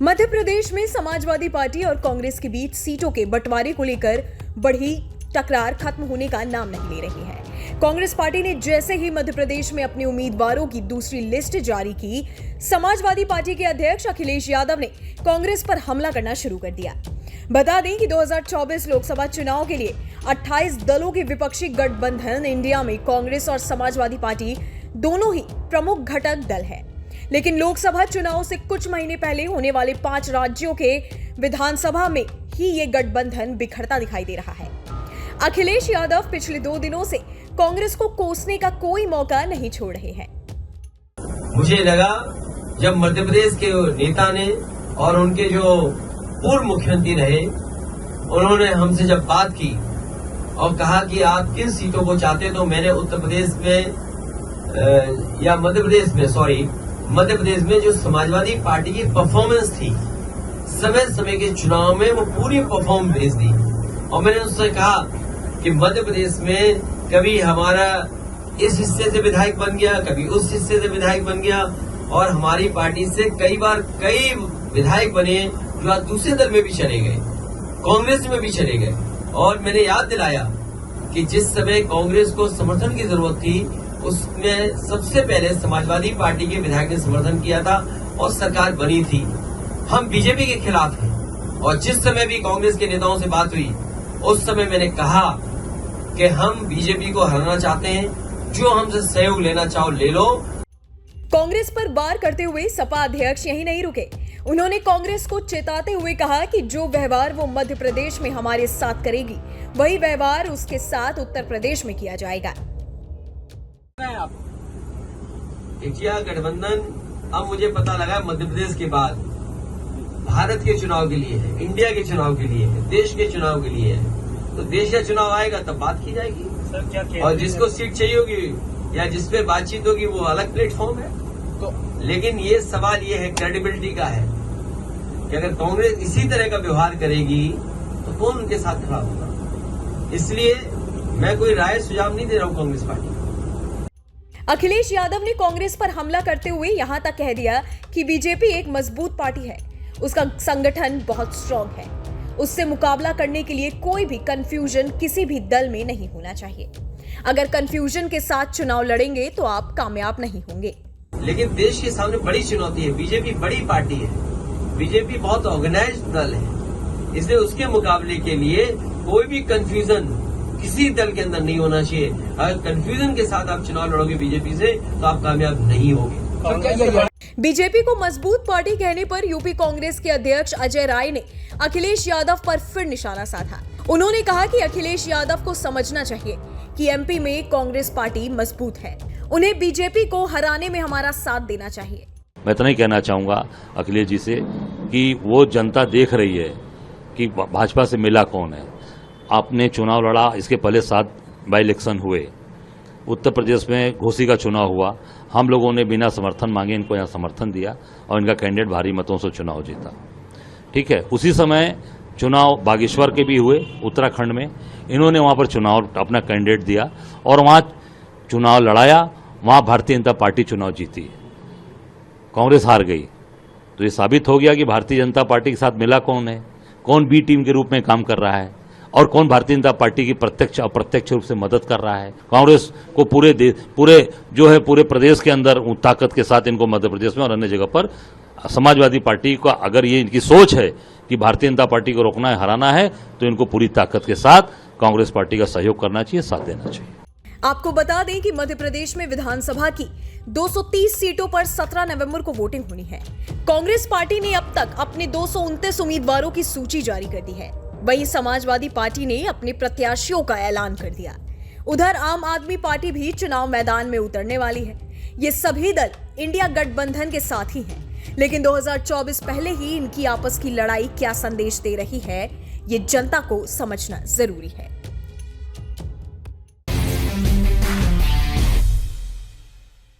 मध्य प्रदेश में समाजवादी पार्टी और कांग्रेस के बीच सीटों के बंटवारे को लेकर बढ़ी टकरार खत्म होने का नाम नहीं ले रही है। कांग्रेस पार्टी ने जैसे ही मध्य प्रदेश में अपने उम्मीदवारों की दूसरी लिस्ट जारी की, समाजवादी पार्टी के अध्यक्ष अखिलेश यादव ने कांग्रेस पर हमला करना शुरू कर दिया। बता दें कि 2024 लोकसभा चुनाव के लिए 28 दलों के विपक्षी गठबंधन इंडिया में कांग्रेस और समाजवादी पार्टी दोनों ही प्रमुख घटक दल है। लेकिन लोकसभा चुनाव से कुछ महीने पहले होने वाले 5 राज्यों के विधानसभा में ही ये गठबंधन बिखरता दिखाई दे रहा है। अखिलेश यादव पिछले 2 दिनों से कांग्रेस को कोसने का कोई मौका नहीं छोड़ रहे हैं। मुझे लगा जब मध्य प्रदेश के नेता ने और उनके जो पूर्व मुख्यमंत्री रहे, उन्होंने हमसे जब बात की और कहा कि आप किन सीटों को चाहते, तो मैंने उत्तर प्रदेश में या मध्य प्रदेश में जो समाजवादी पार्टी की परफॉर्मेंस थी समय समय के चुनाव में, वो पूरी परफॉर्म भेज दी। और मैंने उससे कहा कि मध्य प्रदेश में कभी हमारा इस हिस्से से विधायक बन गया, कभी उस हिस्से से विधायक बन गया, और हमारी पार्टी से कई बार कई विधायक बने जो आज दूसरे दल में भी चले गए, कांग्रेस में भी चले गए। और मैंने याद दिलाया कि जिस समय कांग्रेस को समर्थन की जरूरत थी, उसमें सबसे पहले समाजवादी पार्टी के विधायक ने समर्थन किया था और सरकार बनी थी। हम बीजेपी के खिलाफ हैं, और जिस समय भी कांग्रेस के नेताओं से बात हुई, उस समय मैंने कहा कि हम बीजेपी को हराना चाहते हैं, जो हमसे सहयोग लेना चाहो ले लो। कांग्रेस पर वार करते हुए सपा अध्यक्ष यही नहीं रुके। उन्होंने कांग्रेस को चेताते हुए कहा कि जो व्यवहार वो मध्य प्रदेश में हमारे साथ करेगी, वही व्यवहार उसके साथ उत्तर प्रदेश में किया जाएगा। इंडिया गठबंधन अब मुझे पता लगा मध्य प्रदेश के बाद भारत के चुनाव के लिए है, इंडिया के चुनाव के लिए है, देश के चुनाव के लिए है। तो देश का चुनाव आएगा तब बात की जाएगी। सर, क्या और जिसको सीट चाहिए होगी या जिस पे बातचीत होगी वो अलग प्लेटफॉर्म है। तो लेकिन ये सवाल ये है, क्रेडिबिलिटी का है कि अगर कांग्रेस इसी तरह का व्यवहार करेगी तो कौन उनके साथ खड़ा होगा। इसलिए मैं कोई राय सुझाव नहीं दे रहा हूं कांग्रेस पार्टी। अखिलेश यादव ने कांग्रेस पर हमला करते हुए यहां तक कह दिया कि बीजेपी एक मजबूत पार्टी है, उसका संगठन बहुत स्ट्रांग है, उससे मुकाबला करने के लिए कोई भी कंफ्यूजन किसी भी दल में नहीं होना चाहिए। अगर कंफ्यूजन के साथ चुनाव लड़ेंगे तो आप कामयाब नहीं होंगे। लेकिन देश के सामने बड़ी चुनौती है, बीजेपी बड़ी पार्टी है, बीजेपी बहुत ऑर्गेनाइज्ड दल है, इसलिए उसके मुकाबले के लिए कोई भी कंफ्यूजन किसी दल के अंदर नहीं होना चाहिए। अगर कंफ्यूजन के साथ आप चुनाव लड़ोगे बीजेपी से तो आप कामयाब नहीं होंगे। बीजेपी को मजबूत पार्टी कहने पर यूपी कांग्रेस के अध्यक्ष अजय राय ने अखिलेश यादव पर फिर निशाना साधा। उन्होंने कहा कि अखिलेश यादव को समझना चाहिए कि एमपी में कांग्रेस पार्टी मजबूत है, उन्हें बीजेपी को हराने में हमारा साथ देना चाहिए। मैं इतना ही कहना चाहूंगा अखिलेश जी से कि वो जनता देख रही है कि भाजपा से मिला कौन है। आपने चुनाव लड़ा, इसके पहले 7 बाई इलेक्शन हुए, उत्तर प्रदेश में घोसी का चुनाव हुआ, हम लोगों ने बिना समर्थन मांगे इनको यहाँ समर्थन दिया और इनका कैंडिडेट भारी मतों से चुनाव जीता। ठीक है, उसी समय चुनाव बागेश्वर के भी हुए, उत्तराखंड में इन्होंने वहाँ पर चुनाव अपना कैंडिडेट दिया और वहाँ चुनाव लड़ाया, वहाँ भारतीय जनता पार्टी चुनाव जीती, कांग्रेस हार गई। तो ये साबित हो गया कि भारतीय जनता पार्टी के साथ मिला कौन है, कौन बी टीम के रूप में काम कर रहा है और कौन भारतीय जनता पार्टी की प्रत्यक्ष अप्रत्यक्ष रूप से मदद कर रहा है। कांग्रेस को पूरे प्रदेश के अंदर ताकत के साथ इनको मध्य प्रदेश में और अन्य जगह पर समाजवादी पार्टी का अगर ये इनकी सोच है कि भारतीय जनता पार्टी को रोकना है, हराना है, तो इनको पूरी ताकत के साथ कांग्रेस पार्टी का सहयोग करना चाहिए, साथ देना चाहिए। आपको बता दें कि मध्य प्रदेश में विधानसभा की 230 सीटों पर 17 नवंबर को वोटिंग होनी है। कांग्रेस पार्टी ने अब तक अपने 229 उम्मीदवारों की सूची जारी कर दी है। वहीं समाजवादी पार्टी ने अपने प्रत्याशियों का ऐलान कर दिया। उधर आम आदमी पार्टी भी चुनाव मैदान में उतरने वाली है। ये सभी दल इंडिया गठबंधन के साथ ही हैं, लेकिन 2024 पहले ही इनकी आपस की लड़ाई क्या संदेश दे रही है, ये जनता को समझना जरूरी है।